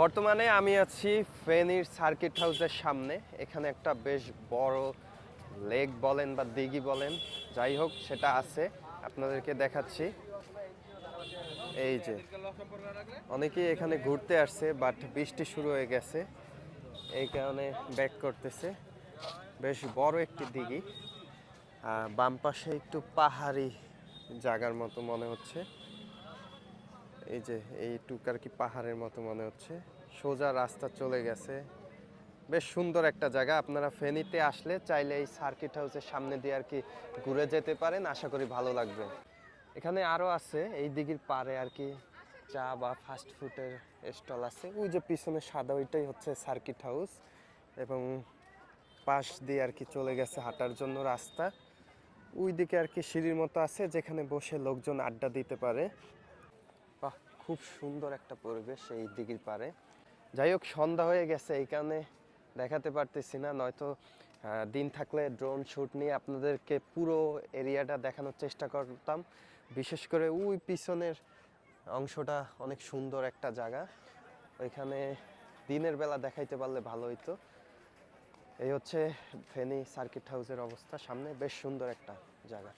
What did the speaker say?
বর্তমানে আমি আছি ফেনীর সার্কিট হাউসের সামনে। এখানে একটা বেশ বড় লেক বলেন বা দিঘি বলেন, যাই হোক সেটা আছে, আপনাদেরকে দেখাচ্ছি। এই যে অনেকেই এখানে ঘুরতে আসছে, বাট বৃষ্টি শুরু হয়ে গেছে, এই কারণে ব্যাক করতেছে। বেশ বড় একটি দিঘি, বাম পাশে একটু পাহাড়ি জায়গার মতো মনে হচ্ছে। এই যে এইটুক আর কি পাহাড়ের মতো মনে হচ্ছে, সোজা রাস্তা চলে গেছে। বেশ সুন্দর একটা জায়গা। আপনারা ফেনীতে আসলে চাইলে এই সার্কিট হাউসের সামনে দিয়ে আর কি ঘুরে যেতে পারেন, আশা করি ভালো লাগবে। এখানে আরও আছে এই দিঘির পাড়ে আর কি চা বা ফাস্ট ফুডের স্টল আছে। ওই যে পিছনে সাদা ওইটাই হচ্ছে সার্কিট হাউস, এবং পাশ দিয়ে আর কি চলে গেছে হাঁটার জন্য রাস্তা। ওই দিকে আর কি সিঁড়ির মতো আছে, যেখানে বসে লোকজন আড্ডা দিতে পারে। বাহ, খুব সুন্দর একটা পরিবেশ এই দিঘির পাড়ে। যাই হোক, সন্ধ্যা হয়ে গেছে, এই কারণে দেখাতে পারতেছি না, নয়তো দিন থাকলে ড্রোন শ্যুট নিয়ে আপনাদেরকে পুরো এরিয়াটা দেখানোর চেষ্টা করতাম। বিশেষ করে ওই পিছনের অংশটা অনেক সুন্দর একটা জায়গা, ওইখানে দিনের বেলা দেখাইতে পারলে ভালো হইতো। এই হচ্ছে ফেনী সার্কিট হাউসের অবস্থা, সামনে বেশ সুন্দর একটা জায়গা।